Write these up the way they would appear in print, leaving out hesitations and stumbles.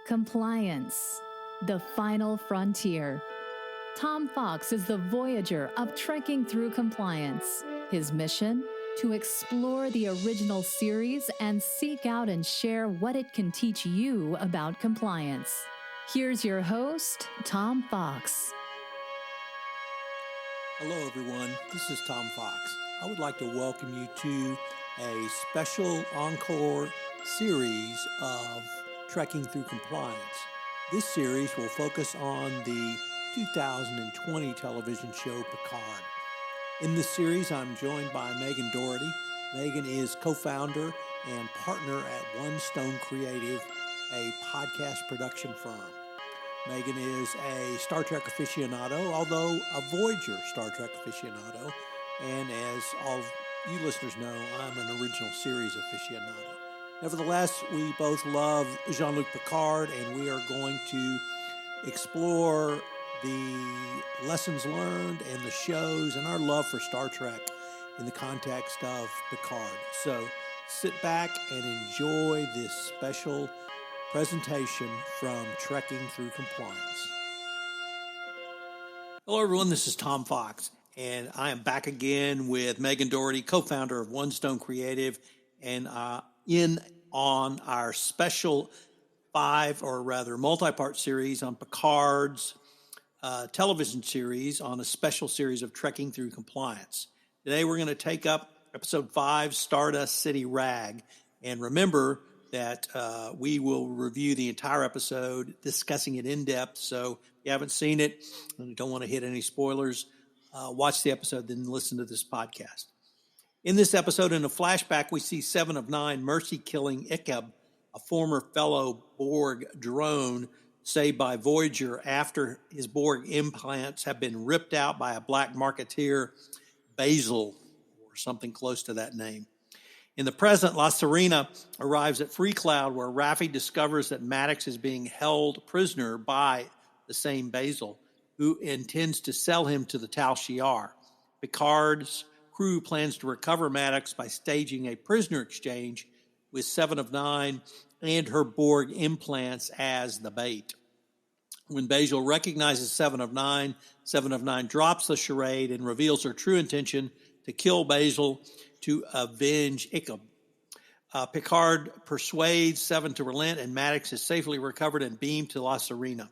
Compliance, the final frontier. Tom Fox is the voyager of trekking through compliance. His mission? To explore the original series and seek out and share what it can teach you about compliance. Here's your host, Tom Fox. Hello everyone, this is Tom Fox. I would like to welcome you to a special encore series of Trekking Through Compliance. This series will focus on the 2020 television show Picard. In this series, I'm joined by Megan Dougherty. Megan is co-founder and partner at One Stone Creative, a podcast production firm. Megan is a Star Trek aficionado, although a Voyager Star Trek aficionado. And as all of you listeners know, I'm an original series aficionado. Nevertheless, we both love Jean-Luc Picard, and we are going to explore the lessons learned and the shows and our love for Star Trek in the context of Picard. So sit back and enjoy this special presentation from Trekking Through Compliance. Hello everyone, this is Tom Fox, and I am back again with Megan Dougherty, co-founder of One Stone Creative, and on our special multi-part series on Picard's television series on a special series of Trekking Through Compliance. Today we're going to take up episode 5, Stardust City Rag, and remember that we will review the entire episode, discussing it in depth. So if you haven't seen it and you don't want to hit any spoilers, watch the episode, then listen to this podcast. In this episode, in a flashback, we see 7 of 9 mercy killing Icab, a former fellow Borg drone saved by Voyager after his Borg implants have been ripped out by a black marketeer, Jaisal, or something close to that name. In the present, La Serena arrives at Free Cloud, where Raffi discovers that Maddox is being held prisoner by the same Jaisal, who intends to sell him to the Tal Shiar. Picard's crew plans to recover Maddox by staging a prisoner exchange with 7 of 9 and her Borg implants as the bait. When Jaisal recognizes 7 of 9, 7 of 9 drops the charade and reveals her true intention to kill Jaisal to avenge Icab. Picard persuades 7 to relent, and Maddox is safely recovered and beamed to La Serena.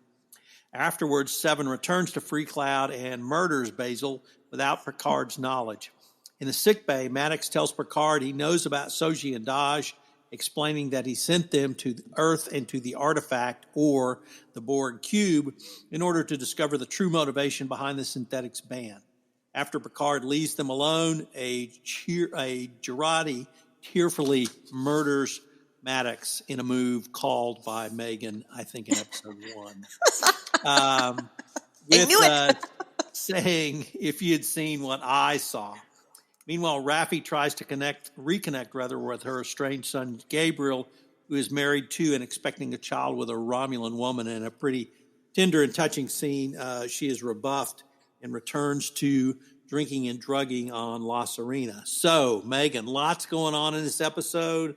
Afterwards, 7 returns to Free Cloud and murders Jaisal without Picard's knowledge. In the sickbay, Maddox tells Picard he knows about Soji and Daj, explaining that he sent them to Earth and to the artifact, or the Borg cube, in order to discover the true motivation behind the synthetics ban. After Picard leaves them alone, a Jurati tearfully murders Maddox in a move called by Megan, I think in episode 1. Saying, if you had seen what I saw. Meanwhile, Raffi tries to reconnect with her estranged son, Gabriel, who is married to and expecting a child with a Romulan woman. In a pretty tender and touching scene, she is rebuffed and returns to drinking and drugging on La Serena. So, Megan, lots going on in this episode.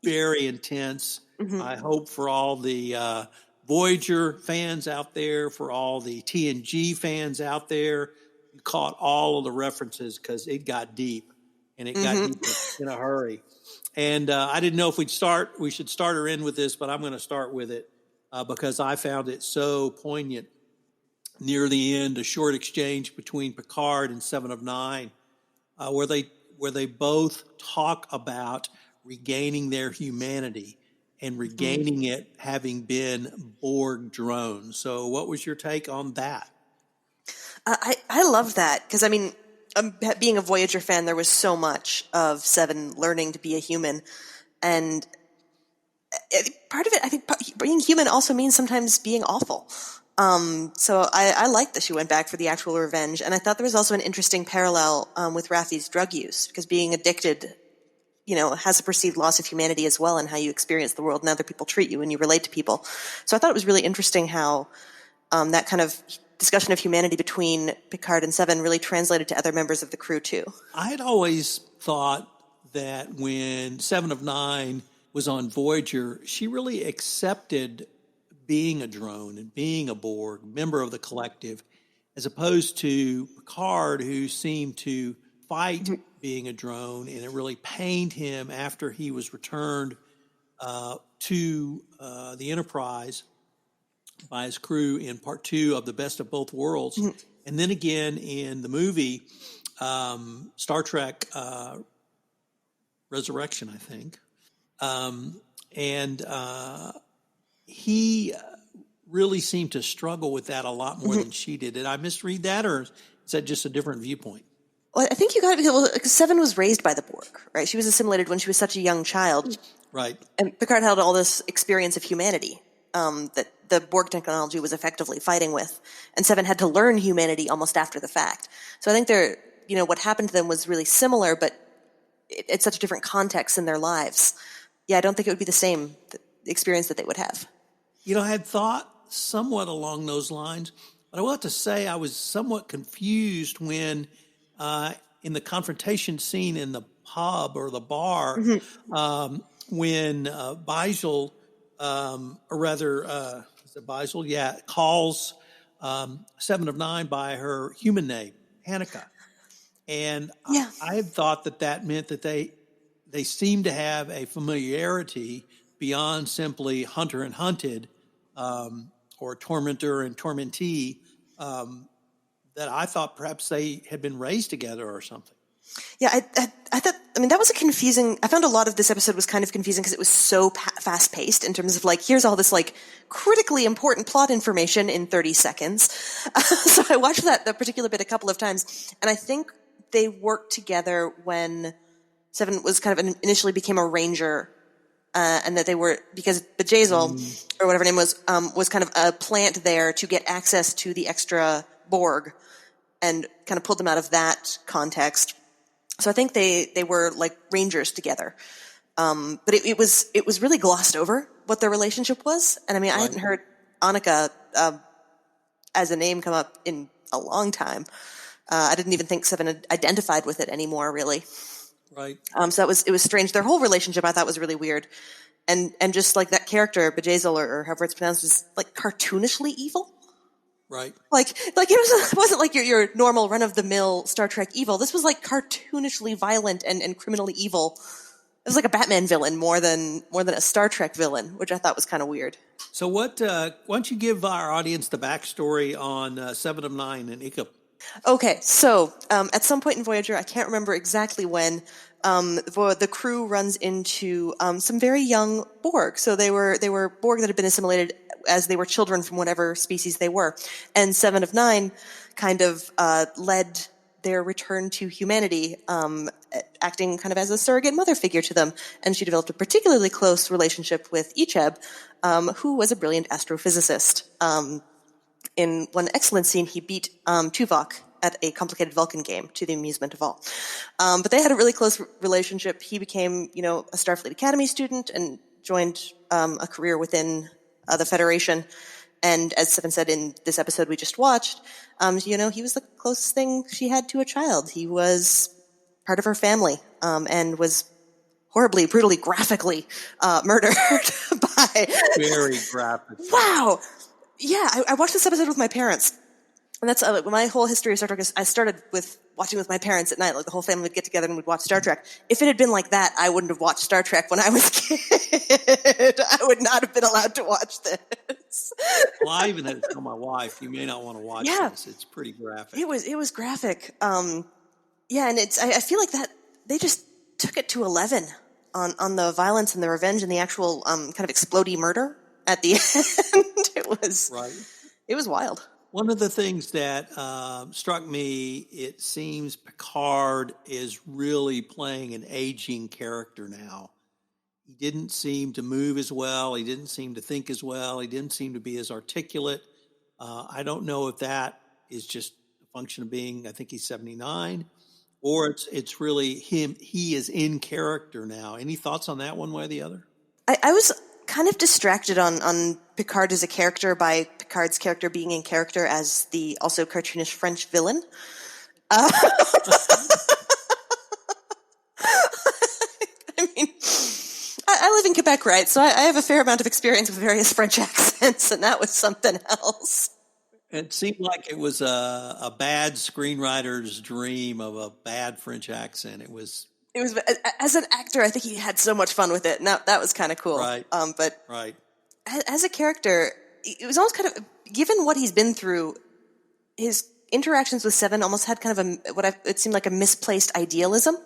Very intense. Mm-hmm. I hope for all the Voyager fans out there, for all the TNG fans out there, you caught all of the references, because it got deep, and it got deep in a hurry. And I didn't know if we should start or end with this, but I'm going to start with it because I found it so poignant. Near the end, a short exchange between Picard and 7 of 9, where they both talk about regaining their humanity and regaining it having been Borg drones. So what was your take on that? I love that, because, being a Voyager fan, there was so much of 7 learning to be a human. And part of it, I think, being human also means sometimes being awful. So I like that she went back for the actual revenge. And I thought there was also an interesting parallel with Raffi's drug use, because being addicted, has a perceived loss of humanity as well, and how you experience the world and other people treat you and you relate to people. So I thought it was really interesting how that kind of discussion of humanity between Picard and Seven really translated to other members of the crew too. I had always thought that when 7 of 9 was on Voyager, she really accepted being a drone and being a Borg, member of the collective, as opposed to Picard, who seemed to fight being a drone, and it really pained him after he was returned to the Enterprise by his crew in part 2 of The Best of Both Worlds. And then again in the movie, Star Trek Resurrection, I think. He really seemed to struggle with that a lot more than she did. Did I misread that, or is that just a different viewpoint? Well, I think you got it because Seven was raised by the Borg, right? She was assimilated when she was such a young child. Right. And Picard had all this experience of humanity that the Borg technology was effectively fighting with. And Seven had to learn humanity almost after the fact. So I think what happened to them was really similar, but it's such a different context in their lives. Yeah, I don't think it would be the same experience that they would have. I had thought somewhat along those lines, but I will have to say I was somewhat confused when in the confrontation scene in the pub or the bar, when Jaisal, or rather, is it Jaisal? Yeah, calls 7 of 9 by her human name, Annika. And I had thought that meant that they seemed to have a familiarity beyond simply hunter and hunted, or tormentor and tormentee, that I thought perhaps they had been raised together or something. Yeah, I thought, that was I found a lot of this episode was kind of confusing because it was so fast-paced in terms of, here's all this, critically important plot information in 30 seconds. So I watched that particular bit a couple of times, and I think they worked together when Seven was kind of initially became a ranger, and that they were, because the Jaisal, or whatever her name was kind of a plant there to get access to the extra Borg, and kind of pulled them out of that context. So I think they were like rangers together. But it was really glossed over what their relationship was. And I hadn't heard Annika as a name come up in a long time. I didn't even think Seven had identified with it anymore, really. Right. So it was strange. Their whole relationship I thought was really weird. And just that character, Jaisal, or however it's pronounced, was cartoonishly evil. Right. It wasn't like your normal run-of-the-mill Star Trek evil. This was cartoonishly violent and criminally evil. It was like a Batman villain more than a Star Trek villain, which I thought was kind of weird. So why don't you give our audience the backstory on 7 of 9 and Annika? Okay, so at some point in Voyager, I can't remember exactly when, the crew runs into some very young Borg. So they were Borg that had been assimilated as they were children from whatever species they were. And 7 of 9 kind of led their return to humanity, acting kind of as a surrogate mother figure to them. And she developed a particularly close relationship with Icheb, who was a brilliant astrophysicist. In one excellent scene, he beat Tuvok at a complicated Vulcan game, to the amusement of all. But they had a really close relationship. He became, a Starfleet Academy student and joined a career within the Federation. And as Seven said in this episode we just watched, he was the closest thing she had to a child. He was part of her family, and was horribly, brutally, graphically murdered by... Very graphic. Wow! Yeah, I watched this episode with my parents. And that's my whole history of Star Trek is I started with watching with my parents at night. The whole family would get together and we'd watch Star Trek. If it had been like that, I wouldn't have watched Star Trek when I was a kid. I would not have been allowed to watch this. Well, I even had to tell my wife, you may not want to watch this. It's pretty graphic. It was graphic. And I feel like that they just took it to 11 on the violence and the revenge and the actual kind of explodey murder at the end. It was wild. One of the things that struck me, it seems Picard is really playing an aging character now. He didn't seem to move as well. He didn't seem to think as well. He didn't seem to be as articulate. I don't know if that is just a function of being, I think he's 79, or it's really him. He is in character now. Any thoughts on that one way or the other? I was kind of distracted on Picard as a character by Picard's character being in character as the also cartoonish French villain. I live in Quebec, right? So I have a fair amount of experience with various French accents, and that was something else. It seemed like it was a bad screenwriter's dream of a bad French accent. It was, as an actor, I think he had so much fun with it, and that was kind of cool. Right. But right. as a character, it was almost kind of, given what he's been through, his interactions with Seven almost had kind of it seemed like a misplaced idealism.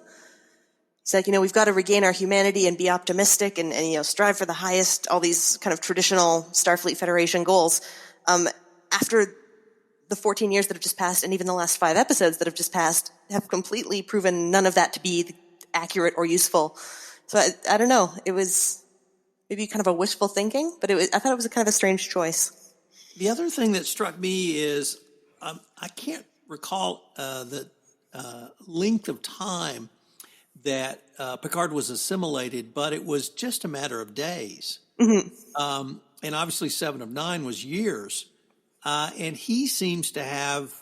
He's like, we've got to regain our humanity and be optimistic and strive for the highest, all these kind of traditional Starfleet Federation goals. After the 14 years that have just passed, and even the last 5 episodes that have just passed, have completely proven none of that to be accurate or useful. So I don't know. It was maybe kind of a wishful thinking, but I thought it was a kind of a strange choice. The other thing that struck me is I can't recall the length of time that Picard was assimilated, but it was just a matter of days. Mm-hmm. And obviously 7 of 9 was years. And he seems to have,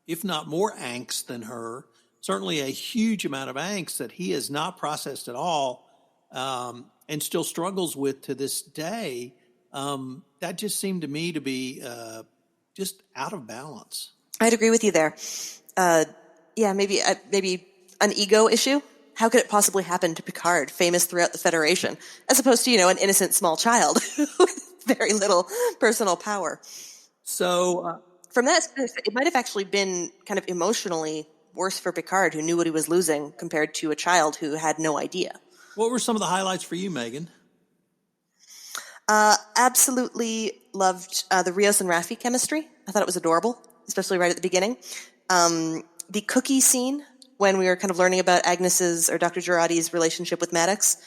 if not more angst than her, certainly a huge amount of angst that he has not processed at all and still struggles with to this day. That just seemed to me to be just out of balance. I'd agree with you there. Maybe an ego issue. How could it possibly happen to Picard, famous throughout the Federation, as opposed to, an innocent small child with very little personal power? So from that, it might have actually been kind of emotionally worse for Picard, who knew what he was losing, compared to a child who had no idea. What were some of the highlights for you, Megan? Absolutely loved the Rios and Raffi chemistry. I thought it was adorable, especially right at the beginning. The cookie scene, when we were kind of learning about Agnes's or Dr. Jurati's relationship with Maddox.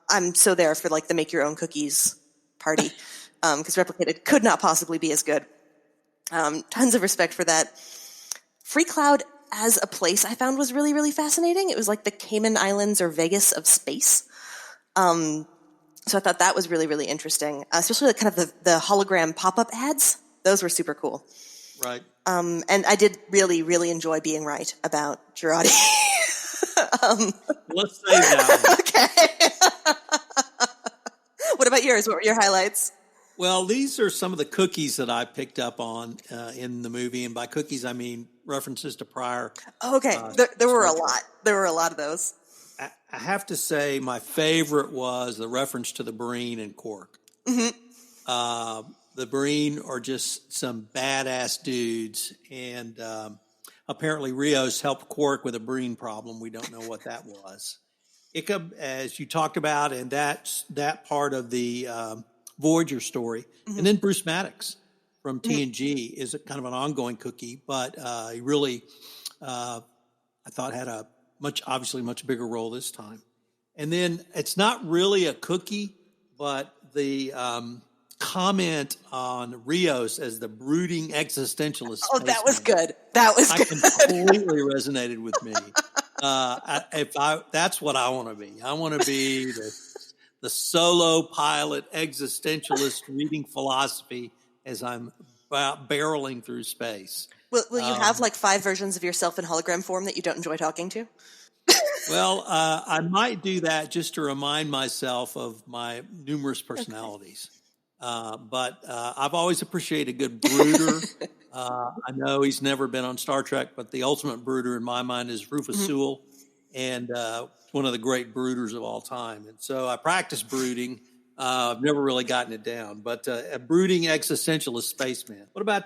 I'm so there for the make your own cookies party, because Replicated could not possibly be as good. Tons of respect for that. Free Cloud as a place I found was really, really fascinating. It was like the Cayman Islands or Vegas of space. So I thought that was really, really interesting, especially kind of the hologram pop-up ads. Those were super cool. Right. And I did really, really enjoy being right about Jurati. Let's say that. Okay. What about yours? What were your highlights? Well, these are some of the cookies that I picked up on in the movie. And by cookies, I mean references to prior. Okay. There were a lot. There were a lot of those. I have to say my favorite was the reference to the Breen and Quark. Mm-hmm. The Breen are just some badass dudes, and apparently Rios helped Quark with a Breen problem. We don't know what that was. Ika, as you talked about, and that's that part of the Voyager story. Mm-hmm. And then Bruce Maddox from TNG is a kind of an ongoing cookie, but he really, I thought, had a obviously much bigger role this time. And then it's not really a cookie, but the comment on Rios as the brooding existentialist. Oh, that was good. That was good. Completely resonated with me. That's what I want to be. I want to be the solo pilot existentialist reading philosophy as I'm barreling through space. Will you have 5 versions of yourself in hologram form that you don't enjoy talking to? Well, I might do that just to remind myself of my numerous personalities. Okay. But I've always appreciated a good brooder. I know he's never been on Star Trek, but the ultimate brooder in my mind is Rufus Sewell, and one of the great brooders of all time. And so I practice brooding. I've never really gotten it down, but a brooding existentialist spaceman. What about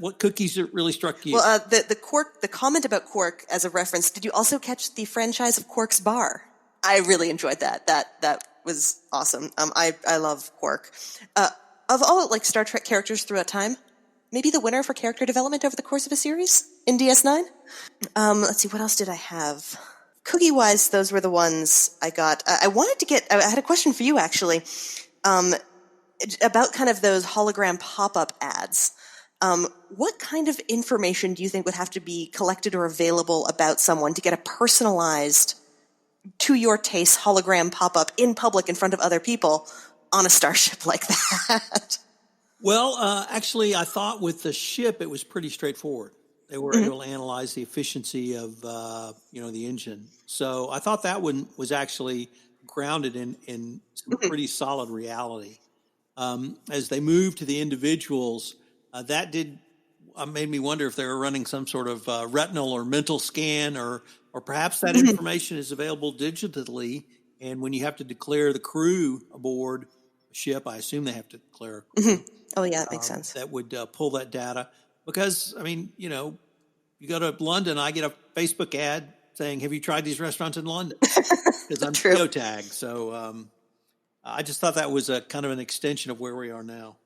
what cookies really struck you? Well, the comment about Quark as a reference. Did you also catch the franchise of Quark's Bar? I really enjoyed that. That was awesome. I love Quark. Of all Star Trek characters throughout time, maybe the winner for character development over the course of a series in DS9. Let's see, what else did I have? Cookie-wise, those were the ones I got. I had a question for you, actually, about kind of those hologram pop-up ads. What kind of information do you think would have to be collected or available about someone to get a personalized, to your taste, hologram pop-up in public in front of other people on a starship like that? Well, actually, I thought with the ship, it was pretty straightforward. They were able to analyze the efficiency of, the engine. So I thought that one was actually grounded in some pretty solid reality. As they moved to the individuals, that made me wonder if they were running some sort of retinal or mental scan, or perhaps that information is available digitally. And when you have to declare the crew aboard a ship, I assume they have to declare a crew. Oh, yeah, that makes sense. That would pull that data. Because, I mean, you go to London, I get a Facebook ad saying, have you tried these restaurants in London? Because I'm geotagged. So I just thought that was a kind of an extension of where we are now.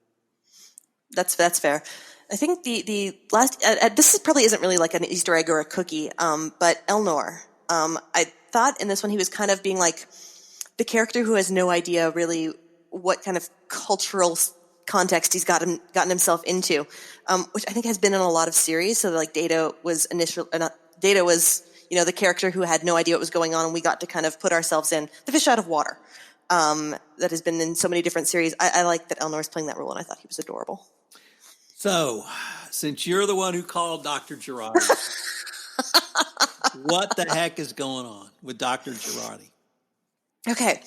That's fair. I think the last this probably isn't really like an Easter egg or a cookie, but Eleanor. I thought in this one he was kind of being like the character who has no idea really what kind of cultural context he's gotten himself into, which I think has been in a lot of series. So like Data was the character who had no idea what was going on, and we got to kind of put ourselves in the fish out of water. That has been in so many different series. I like that Eleanor's playing that role, and I thought he was adorable. So, since you're the one who called Dr. Jurati, what the heck is going on with Dr. Jurati? Okay.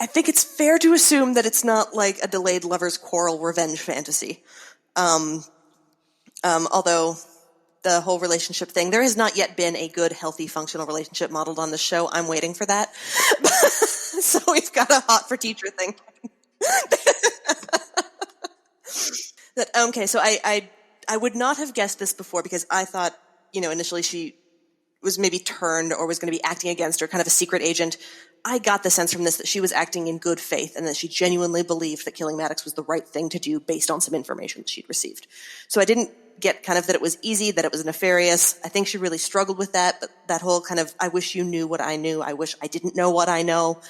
I think it's fair to assume that it's not like a delayed lover's quarrel revenge fantasy. Although the whole relationship thing, there has not yet been a good, healthy, functional relationship modeled on the show. I'm waiting for that. So we've got a hot for teacher thing. Okay, so I would not have guessed this before because I thought, initially she was maybe turned or was going to be acting against her, kind of a secret agent. I got the sense from this that she was acting in good faith and that she genuinely believed that killing Maddox was the right thing to do based on some information that she'd received. So I didn't get kind of that it was easy, that it was nefarious. I think she really struggled with that, but that whole kind of, I wish you knew what I knew. I wish I didn't know what I know.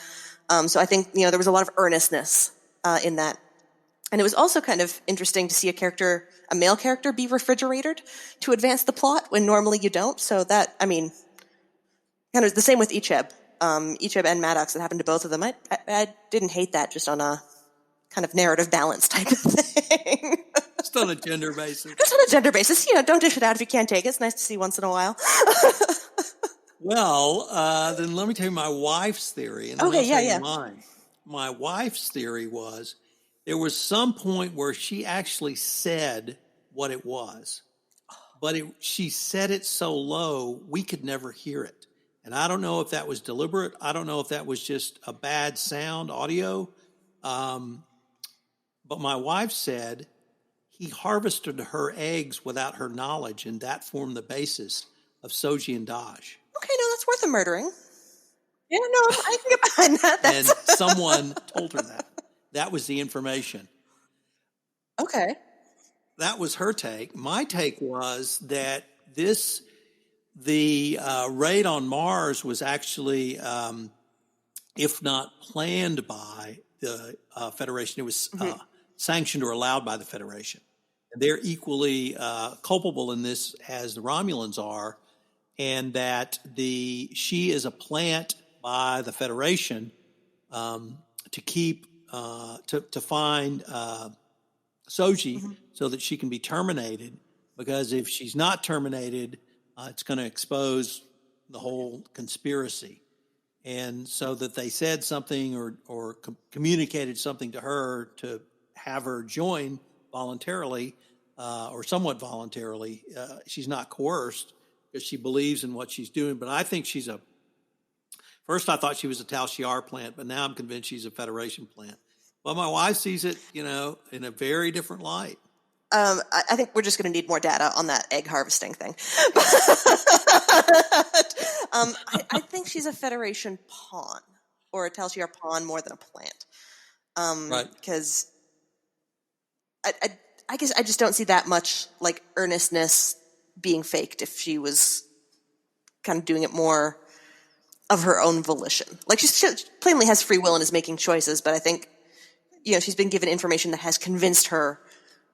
So I think, there was a lot of earnestness in that. And it was also kind of interesting to see a male character be refrigerated to advance the plot when normally you don't. So that, kind of the same with Icheb. Icheb and Maddox, it happened to both of them. I didn't hate that, just on a kind of narrative balance type of thing. Just on a gender basis. Just on a gender basis. Don't dish it out if you can't take it. It's nice to see once in a while. Well, then let me tell you my wife's theory. And then I'll tell you mine. My wife's theory was there was some point where she actually said what it was. But she said it so low, we could never hear it. And I don't know if that was deliberate. I don't know if that was just a bad sound audio. But my wife said he harvested her eggs without her knowledge, and that formed the basis of Soji and Daj. Okay, no, that's worth a murdering. Yeah, no, I can get behind that. And someone told her that. That was the information. Okay. That was her take. My take was that the raid on Mars was actually, if not planned by the Federation, it was sanctioned or allowed by the Federation. And they're equally culpable in this as the Romulans are, and that she is a plant by the Federation to keep to find Soji so that she can be terminated. Because if she's not terminated, it's going to expose the whole conspiracy. And so that they said something or communicated something to her to have her join voluntarily or somewhat voluntarily. She's not coerced because she believes in what she's doing. But I think first I thought she was a Tal Shiar plant, but now I'm convinced she's a Federation plant. Well, my wife sees it, in a very different light. I think we're just going to need more data on that egg harvesting thing. I think she's a Federation pawn, or a Tal Shiar pawn more than a plant. Right. Because I guess I just don't see that much like earnestness being faked if she was kind of doing it more of her own volition. Like she plainly has free will and is making choices, but I think she's been given information that has convinced her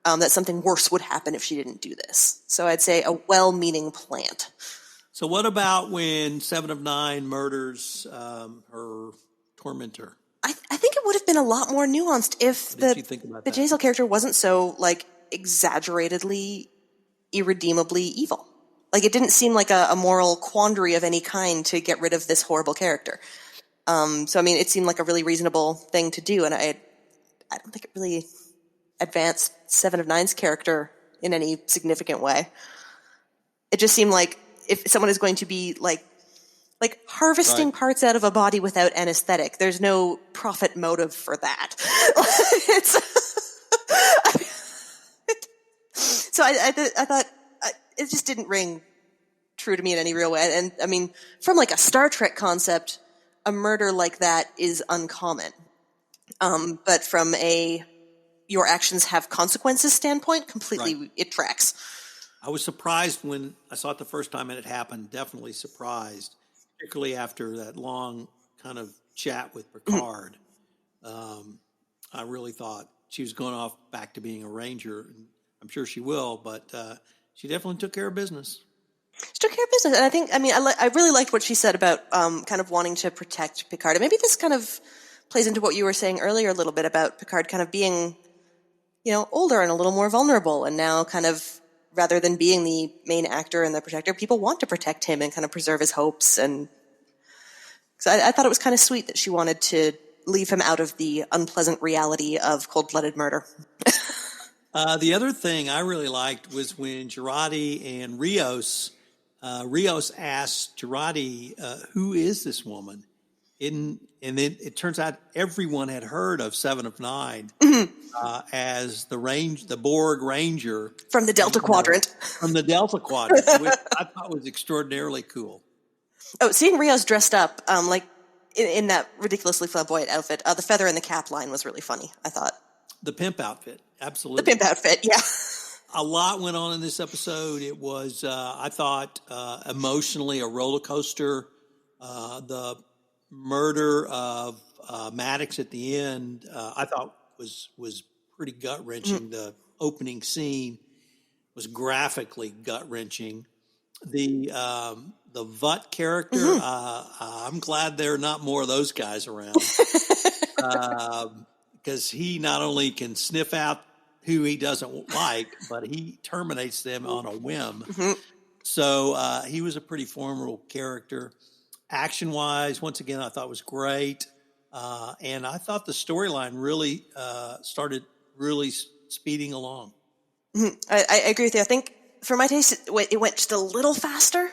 that something worse would happen if she didn't do this. So I'd say a well-meaning plant. So what about when 7 of 9 murders her tormentor? I think it would have been a lot more nuanced if the Jaisal character wasn't so like exaggeratedly, irredeemably evil. Like it didn't seem like a moral quandary of any kind to get rid of this horrible character. So, I mean, it seemed like a really reasonable thing to do, and I don't think it really advanced Seven of Nine's character in any significant way. It just seemed like if someone is going to be like harvesting parts out of a body without anesthetic, there's no profit motive for that. So I thought it just didn't ring true to me in any real way. And I mean, from like a Star Trek concept, a murder like that is uncommon. But from a your actions have consequences standpoint, completely it tracks. I was surprised when I saw it the first time and it happened. Definitely surprised, particularly after that long kind of chat with Picard. I really thought she was going off back to being a ranger. I'm sure she will, but she definitely took care of business. She took care of business, and I think, I mean, I really liked what she said about kind of wanting to protect Picard. And maybe this kind of plays into what you were saying earlier a little bit about Picard kind of being, older and a little more vulnerable, and now kind of, rather than being the main actor and the protector, people want to protect him and kind of preserve his hopes. And so I thought it was kind of sweet that she wanted to leave him out of the unpleasant reality of cold-blooded murder. The other thing I really liked was when Jurati and Rios asked Jurati, who is this woman? And then it turns out everyone had heard of Seven of Nine as the Borg Ranger. From the Delta Quadrant. From the Delta Quadrant, which I thought was extraordinarily cool. Oh, seeing Rios dressed up, in that ridiculously flamboyant outfit, the feather in the cap line was really funny, I thought. The pimp outfit, absolutely. The pimp outfit, yeah. A lot went on in this episode. It was, I thought, emotionally a roller coaster. The murder of Maddox at the end, I thought was pretty gut wrenching. The opening scene was graphically gut wrenching. The Vut character, I'm glad there are not more of those guys around. Because he not only can sniff out who he doesn't like, but he terminates them on a whim. So he was a pretty formidable character. Action-wise, once again, I thought was great. And I thought the storyline really started really speeding along. I agree with you. I think, for my taste, it went just a little faster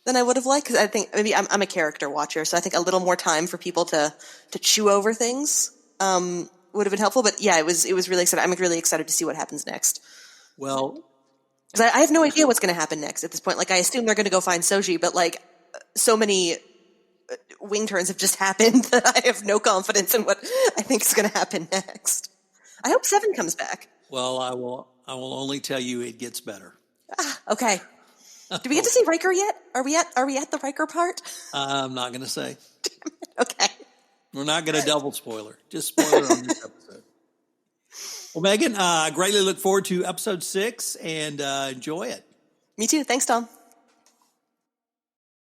than I would have liked, because I think maybe I'm a character watcher, so I think a little more time for people to chew over things would have been helpful. But yeah, it was really exciting. I'm really excited to see what happens next. Well, because I have no idea what's going to happen next at this point. Like, I assume they're going to go find Soji, but so many wing turns have just happened that I have no confidence in what I think is going to happen next. I hope Seven comes back. Well, I will only tell you it gets better. Okay. Do we get to see Riker yet? Are we at the Riker part? I'm not going to say. Okay. We're not going to double spoiler. Just spoiler on this episode. Well, Megan, I greatly look forward to episode 6 and enjoy it. Me too. Thanks, Tom.